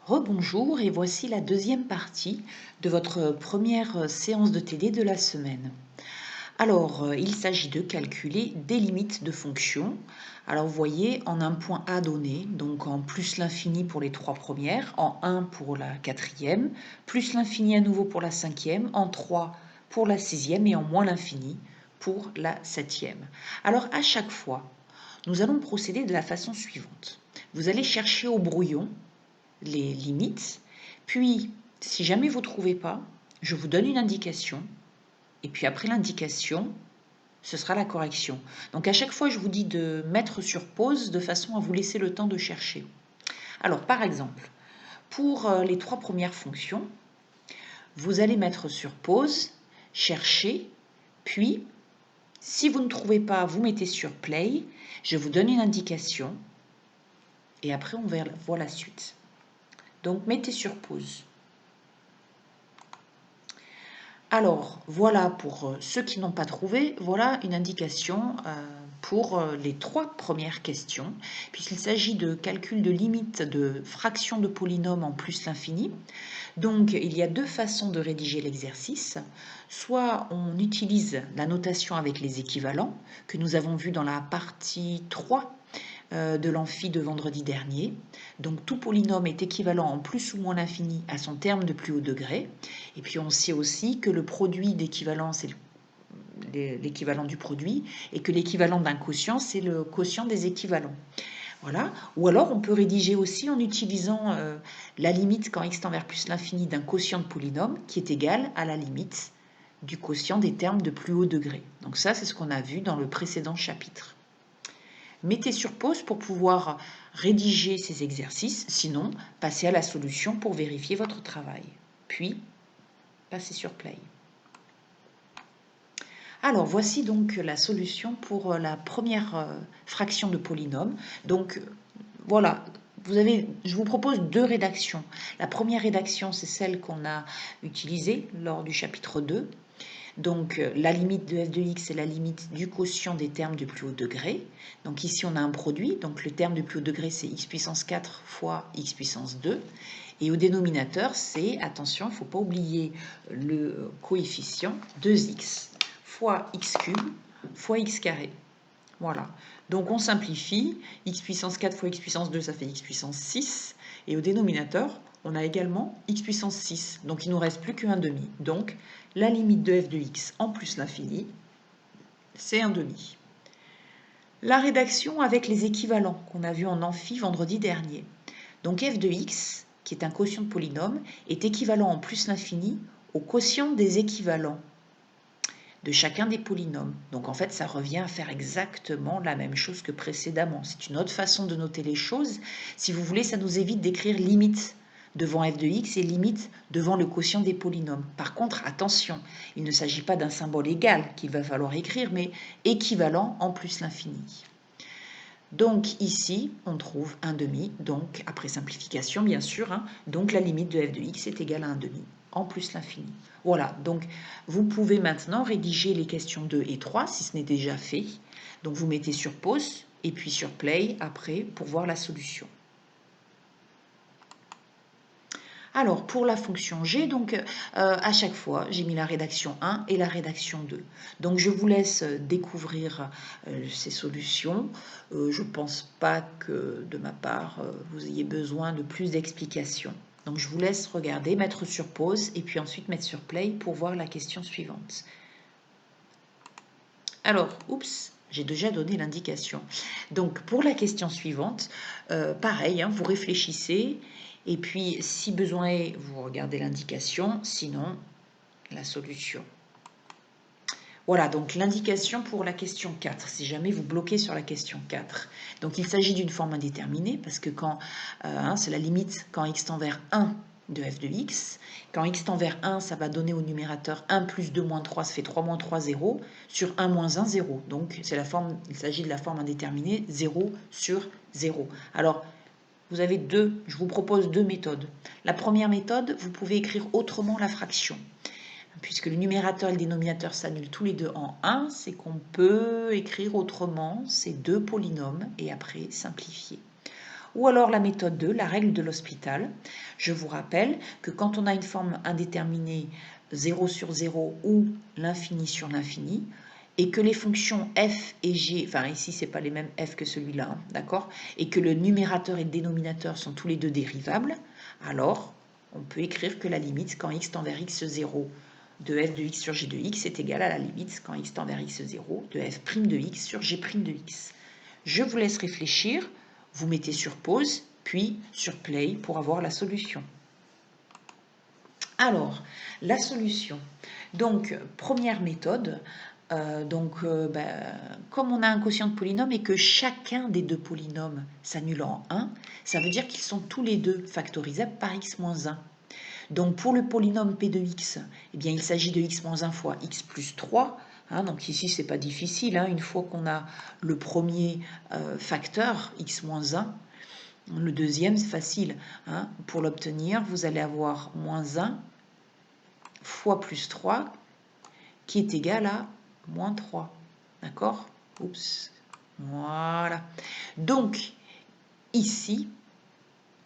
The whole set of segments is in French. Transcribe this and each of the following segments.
Rebonjour et voici la deuxième partie de votre première séance de TD de la semaine. Alors, il s'agit de calculer des limites de fonctions. Alors, vous voyez, en un point A donné, donc en plus l'infini pour les trois premières, en 1 pour la quatrième, plus l'infini à nouveau pour la cinquième, en 3 pour la sixième et en moins l'infini pour la septième. Alors, à chaque fois, nous allons procéder de la façon suivante. Vous allez chercher au brouillon les limites, puis si jamais vous ne trouvez pas, je vous donne une indication, et puis après l'indication, ce sera la correction. Donc à chaque fois, je vous dis de mettre sur pause de façon à vous laisser le temps de chercher. Alors par exemple, pour les trois premières fonctions, vous allez mettre sur pause, chercher, puis si vous ne trouvez pas, vous mettez sur play, je vous donne une indication, et après on voit la suite. Donc mettez sur pause. Alors, voilà pour ceux qui n'ont pas trouvé, voilà une indication pour les trois premières questions, puisqu'il s'agit de calcul de limite de fraction de polynôme en plus l'infini. Donc, il y a deux façons de rédiger l'exercice. Soit on utilise la notation avec les équivalents, que nous avons vu dans la partie 3 de l'amphi de vendredi dernier. Donc tout polynôme est équivalent en plus ou moins l'infini à son terme de plus haut degré. Et puis on sait aussi que le produit d'équivalent, c'est l'équivalent du produit, et que l'équivalent d'un quotient, c'est le quotient des équivalents. Voilà. Ou alors on peut rédiger aussi en utilisant la limite quand x tend vers plus l'infini d'un quotient de polynôme qui est égal à la limite du quotient des termes de plus haut degré. Donc ça, c'est ce qu'on a vu dans le précédent chapitre. Mettez sur pause pour pouvoir rédiger ces exercices, sinon passez à la solution pour vérifier votre travail. Puis, passez sur play. Alors, voici donc la solution pour la première fraction de polynôme. Donc, voilà, je vous propose deux rédactions. La première rédaction, c'est celle qu'on a utilisée lors du chapitre 2. Donc, la limite de f de x est la limite du quotient des termes du plus haut degré. Donc ici, on a un produit. Donc, le terme du plus haut degré, c'est x puissance 4 fois x puissance 2. Et au dénominateur, c'est, attention, il ne faut pas oublier le coefficient 2x fois x cube fois x carré. Voilà. Donc, on simplifie. X puissance 4 fois x puissance 2, ça fait x puissance 6. Et au dénominateur, on a également x puissance 6. Donc, il ne nous reste plus qu'un demi. Donc, la limite de f de x en plus l'infini, c'est un demi. La rédaction avec les équivalents qu'on a vu en amphi vendredi dernier. Donc, f de x, qui est un quotient de polynôme, est équivalent en plus l'infini au quotient des équivalents de chacun des polynômes. Donc en fait, ça revient à faire exactement la même chose que précédemment. C'est une autre façon de noter les choses. Si vous voulez, ça nous évite d'écrire limite devant f de x et limite devant le quotient des polynômes. Par contre, attention, il ne s'agit pas d'un symbole égal qu'il va falloir écrire, mais équivalent en plus l'infini. Donc ici, on trouve un demi, donc après simplification bien sûr, donc la limite de f de x est égale à un demi, en plus l'infini. Voilà, donc vous pouvez maintenant rédiger les questions 2 et 3 si ce n'est déjà fait. Donc vous mettez sur pause et puis sur play après pour voir la solution. Alors, pour la fonction g, donc à chaque fois, j'ai mis la rédaction 1 et la rédaction 2. Donc, je vous laisse découvrir ces solutions. Je ne pense pas que, de ma part, vous ayez besoin de plus d'explications. Donc, je vous laisse regarder, mettre sur pause et puis ensuite mettre sur play pour voir la question suivante. Alors, oups, j'ai déjà donné l'indication. Donc, pour la question suivante, pareil, vous réfléchissez. Et puis, si besoin est, vous regardez l'indication, sinon, la solution. Voilà, donc l'indication pour la question 4, si jamais vous bloquez sur la question 4. Donc, il s'agit d'une forme indéterminée, parce que quand c'est la limite quand x tend vers 1 de f de x. Quand x tend vers 1, ça va donner au numérateur 1 plus 2 moins 3, ça fait 3 moins 3, 0, sur 1 moins 1, 0. Donc, il s'agit de la forme indéterminée 0 sur 0. Alors, je vous propose deux méthodes. La première méthode, vous pouvez écrire autrement la fraction. Puisque le numérateur et le dénominateur s'annulent tous les deux en 1, c'est qu'on peut écrire autrement ces deux polynômes et après simplifier. Ou alors la méthode 2, la règle de l'hospital. Je vous rappelle que quand on a une forme indéterminée 0 sur 0 ou l'infini sur l'infini, et que les fonctions f et g, enfin ici c'est pas les mêmes f que celui-là, hein, d'accord, et que le numérateur et le dénominateur sont tous les deux dérivables, alors on peut écrire que la limite quand x tend vers x0 de f de x sur g de x est égale à la limite quand x tend vers x0 de f' de x sur g' de x. Je vous laisse réfléchir, vous mettez sur pause, puis sur play pour avoir la solution. Alors, la solution. Donc, première méthode, comme on a un quotient de polynôme et que chacun des deux polynômes s'annule en 1, ça veut dire qu'ils sont tous les deux factorisables par x moins 1. Donc pour le polynôme p de x, eh bien, il s'agit de x moins 1 fois x plus 3. Hein, donc ici, c'est pas difficile. Hein, une fois qu'on a le premier facteur, x moins 1, le deuxième, c'est facile. Hein, pour l'obtenir, vous allez avoir moins 1 fois plus 3 qui est égal à moins 3. D'accord? Oups. Voilà. Donc, ici,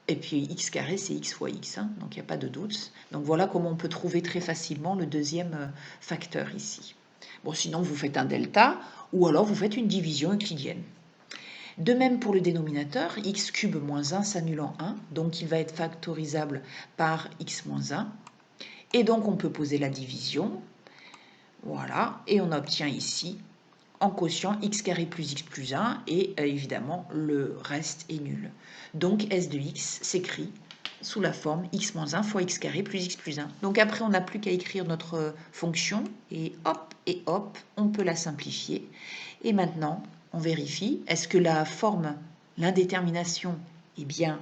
et puis x carré, c'est x fois x, hein, donc il n'y a pas de doute. Donc voilà comment on peut trouver très facilement le deuxième facteur ici. Bon, sinon vous faites un delta, ou alors vous faites une division euclidienne. De même pour le dénominateur, x cube moins 1 s'annule en 1, donc il va être factorisable par x moins 1. Et donc on peut poser la division, voilà, et on obtient ici en quotient x carré plus x plus 1, et évidemment le reste est nul. Donc s de x s'écrit sous la forme x moins 1 fois x carré plus x plus 1. Donc après on n'a plus qu'à écrire notre fonction, et hop, on peut la simplifier. Et maintenant on vérifie, est-ce que la forme, l'indétermination est bien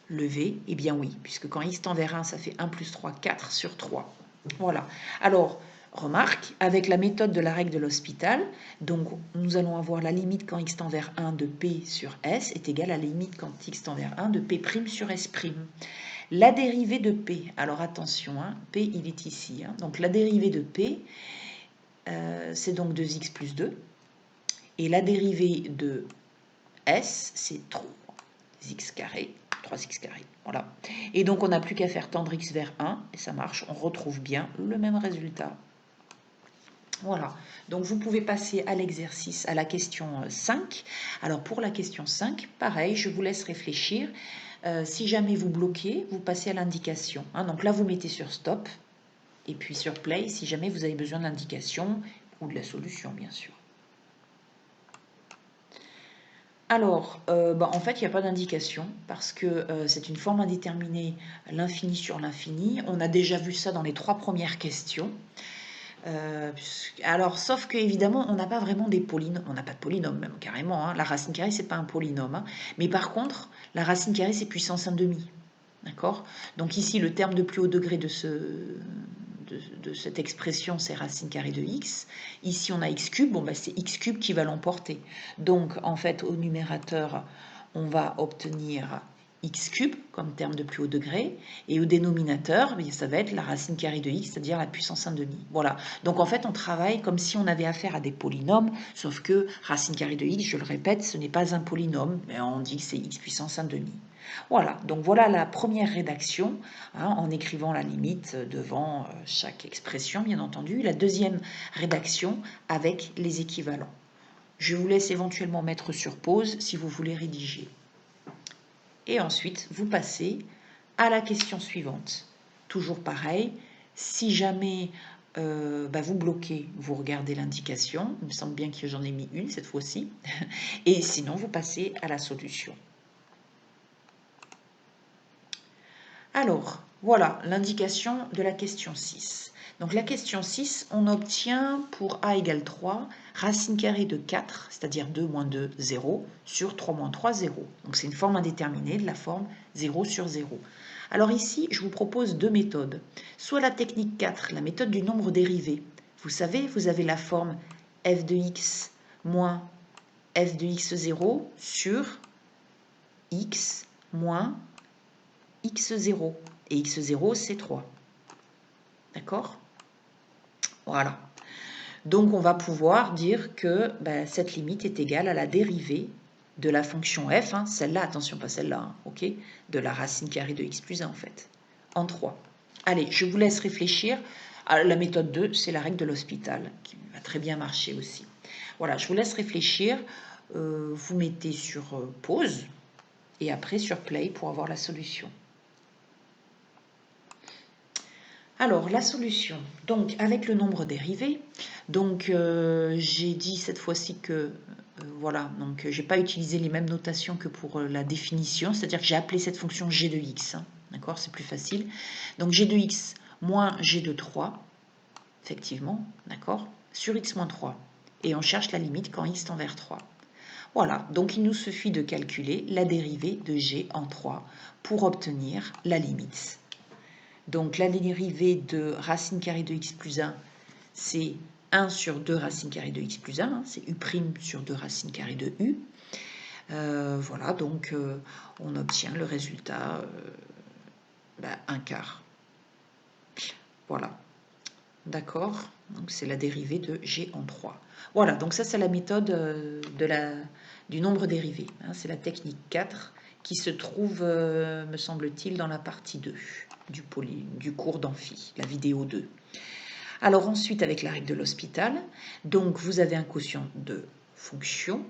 levée? Eh bien oui, puisque quand x tend vers 1, ça fait 1 plus 3, 4 sur 3. Voilà. Alors, remarque, avec la méthode de la règle de l'hospital, donc nous allons avoir la limite quand x tend vers 1 de p sur s est égale à la limite quand x tend vers 1 de p' sur s'. La dérivée de p, alors attention, hein, p il est ici, hein, donc la dérivée de p, c'est donc 2x plus 2, et la dérivée de s, c'est 3x carré, 3x carré, voilà. Et donc on n'a plus qu'à faire tendre x vers 1, et ça marche, on retrouve bien le même résultat. Voilà, donc vous pouvez passer à l'exercice, à la question 5. Alors pour la question 5, pareil, je vous laisse réfléchir. Si jamais vous bloquez, vous passez à l'indication. Hein, donc là, vous mettez sur stop et puis sur play si jamais vous avez besoin de l'indication ou de la solution, bien sûr. Alors, en fait, il n'y a pas d'indication parce que c'est une forme indéterminée, l'infini sur l'infini. On a déjà vu ça dans les 3 premières questions. Alors, sauf qu'évidemment, on n'a pas vraiment des polynômes, on n'a pas de polynôme même carrément, hein. La racine carrée, c'est pas un polynôme, hein. Mais par contre, la racine carrée, c'est puissance 1/2. D'accord? Donc ici, le terme de plus haut degré de cette expression, c'est racine carrée de x. Ici, on a x cube, bon, c'est x cube qui va l'emporter. Donc, en fait, au numérateur, on va obtenir x cube comme terme de plus haut degré, et au dénominateur, ça va être la racine carrée de x, c'est-à-dire la puissance 1/2. Voilà. Donc, en fait, on travaille comme si on avait affaire à des polynômes, sauf que racine carrée de x, je le répète, ce n'est pas un polynôme, mais on dit que c'est x puissance 1/2. Voilà, donc voilà la première rédaction, hein, en écrivant la limite devant chaque expression, bien entendu. La deuxième rédaction avec les équivalents. Je vous laisse éventuellement mettre sur pause si vous voulez rédiger. Et ensuite, vous passez à la question suivante. Toujours pareil, si jamais vous bloquez, vous regardez l'indication. Il me semble bien que j'en ai mis une cette fois-ci. Et sinon, vous passez à la solution. Alors, voilà l'indication de la question 6. Donc la question 6, on obtient pour a égale 3, racine carrée de 4, c'est-à-dire 2 moins 2, 0, sur 3 moins 3, 0. Donc c'est une forme indéterminée de la forme 0 sur 0. Alors ici, je vous propose 2 méthodes. Soit la technique 4, la méthode du nombre dérivé. Vous savez, vous avez la forme f de x moins f de x0 sur x moins x0. Et x0, c'est 3. D'accord? Voilà. Donc, on va pouvoir dire que cette limite est égale à la dérivée de la fonction f, hein, celle-là, attention, pas celle-là, hein, ok, de la racine carrée de x plus 1 en fait, en 3. Allez, je vous laisse réfléchir. La méthode 2, c'est la règle de l'hospital, qui va très bien marcher aussi. Voilà, je vous laisse réfléchir. Vous mettez sur pause et après sur play pour avoir la solution. Alors, la solution, donc avec le nombre dérivé, donc j'ai dit cette fois-ci que, voilà, donc j'ai pas utilisé les mêmes notations que pour la définition, c'est-à-dire que j'ai appelé cette fonction g de x, hein, d'accord, c'est plus facile. Donc g de x moins g de 3, effectivement, d'accord, sur x moins 3, et on cherche la limite quand x tend vers 3. Voilà, donc il nous suffit de calculer la dérivée de g en 3 pour obtenir la limite. Donc la dérivée de racine carrée de x plus 1, c'est 1 sur 2 racine carrée de x plus 1, hein, c'est u' sur 2 racine carrée de u. Voilà, donc on obtient le résultat 1/4. Voilà, d'accord, donc c'est la dérivée de g en 3. Voilà, donc ça c'est la méthode du nombre dérivé, hein, c'est la technique 4 qui se trouve, me semble-t-il, dans la partie 2 du cours d'amphi, la vidéo 2. Alors ensuite, avec la règle de l'hospital, donc vous avez un quotient de fonction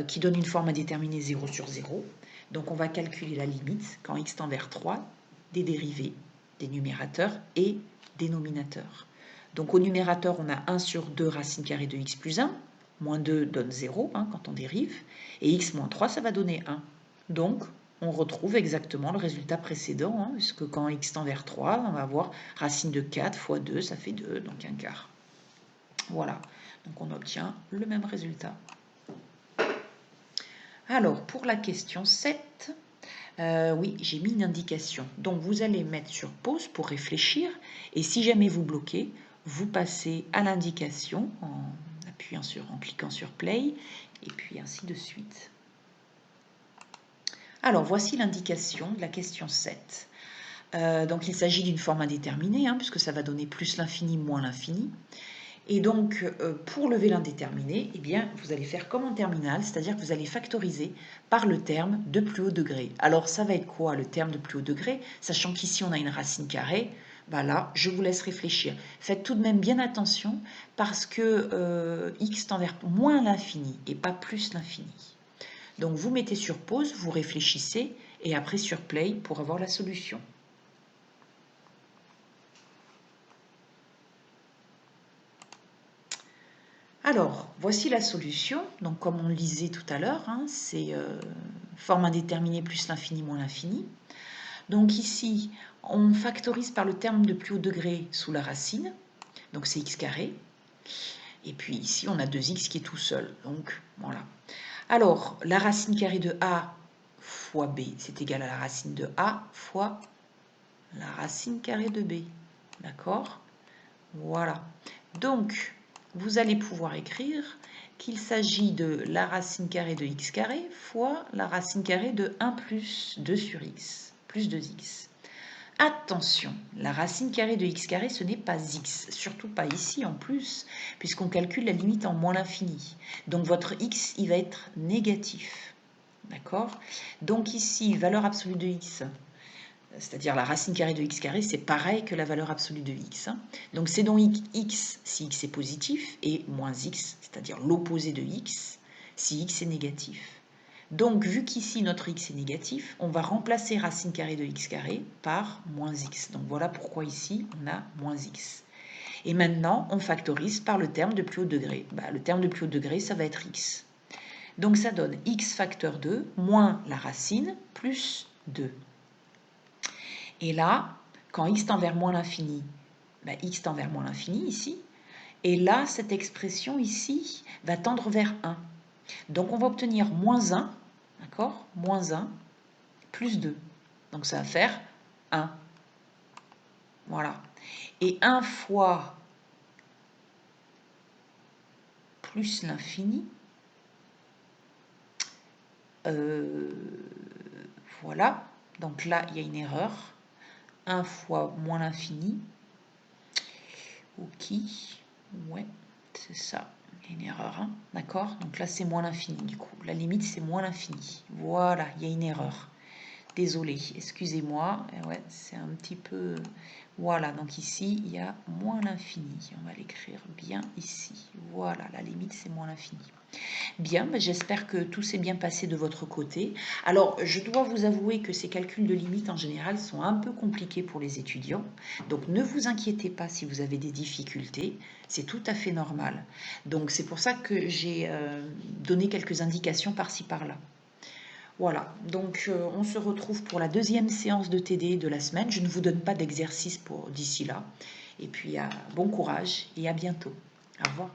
qui donne une forme indéterminée 0 sur 0. Donc on va calculer la limite quand x tend vers 3 des dérivés des numérateurs et dénominateurs. Donc au numérateur, on a 1 sur 2 racine carrée de x plus 1, moins 2 donne 0 hein, quand on dérive, et x moins 3, ça va donner 1. Donc on retrouve exactement le résultat précédent, hein, puisque quand x tend vers 3, on va avoir racine de 4 fois 2, ça fait 2, donc 1/4. Voilà, donc on obtient le même résultat. Alors, pour la question 7, oui, j'ai mis une indication. Donc, vous allez mettre sur pause pour réfléchir. Et si jamais vous bloquez, vous passez à l'indication en cliquant sur play, et puis ainsi de suite. Alors, voici l'indication de la question 7. Donc, il s'agit d'une forme indéterminée, hein, puisque ça va donner plus l'infini moins l'infini. Et donc, pour lever l'indéterminé, eh bien, vous allez faire comme en terminale, c'est-à-dire que vous allez factoriser par le terme de plus haut degré. Alors, ça va être quoi le terme de plus haut degré? Sachant qu'ici, on a une racine carrée, bah là, je vous laisse réfléchir. Faites tout de même bien attention parce que x tend vers moins l'infini et pas plus l'infini. Donc, vous mettez sur pause, vous réfléchissez et après sur play pour avoir la solution. Alors, voici la solution. Donc, comme on le disait tout à l'heure, hein, c'est forme indéterminée plus l'infini moins l'infini. Donc ici, on factorise par le terme de plus haut degré sous la racine. Donc, c'est x carré. Et puis ici, on a 2x qui est tout seul. Donc, voilà. Alors, la racine carrée de a fois b, c'est égal à la racine de a fois la racine carrée de b. D'accord? Voilà. Donc, vous allez pouvoir écrire qu'il s'agit de la racine carrée de x carré fois la racine carrée de 1 plus 2 sur x, plus 2x. Attention, la racine carrée de x carré, ce n'est pas x, surtout pas ici en plus, puisqu'on calcule la limite en moins l'infini. Donc votre x, il va être négatif. D'accord? Donc ici, valeur absolue de x, c'est-à-dire la racine carrée de x carré, c'est pareil que la valeur absolue de x. Hein. Donc c'est donc x si x est positif et moins x, c'est-à-dire l'opposé de x, si x est négatif. Donc vu qu'ici notre x est négatif, on va remplacer racine carrée de x carré par moins x. Donc voilà pourquoi ici on a moins x. Et maintenant on factorise par le terme de plus haut degré. Le terme de plus haut degré, ça va être x. Donc ça donne x facteur 2 moins la racine plus 2. Et là, quand x tend vers moins l'infini, x tend vers moins l'infini ici. Et là, cette expression ici va tendre vers 1. Donc on va obtenir moins 1, d'accord? Moins 1 plus 2. Donc ça va faire 1. Voilà. Et 1 fois plus l'infini, voilà. Donc là, il y a une erreur. 1 fois moins l'infini. Ok. Ouais, c'est ça. Une erreur, hein, d'accord? Donc là, c'est moins l'infini, du coup. La limite, c'est moins l'infini. Voilà, il y a une erreur. Désolée, excusez-moi. Ouais, c'est un petit peu... Voilà, donc ici, il y a moins l'infini. On va l'écrire bien ici. Voilà, la limite, c'est moins l'infini. Bien, ben, j'espère que tout s'est bien passé de votre côté. Alors, je dois vous avouer que ces calculs de limite, en général, sont un peu compliqués pour les étudiants. Donc, ne vous inquiétez pas si vous avez des difficultés. C'est tout à fait normal. Donc, c'est pour ça que j'ai donné quelques indications par-ci, par-là. Voilà, donc on se retrouve pour la deuxième séance de TD de la semaine. Je ne vous donne pas d'exercice pour d'ici là. Et puis, bon courage et à bientôt. Au revoir.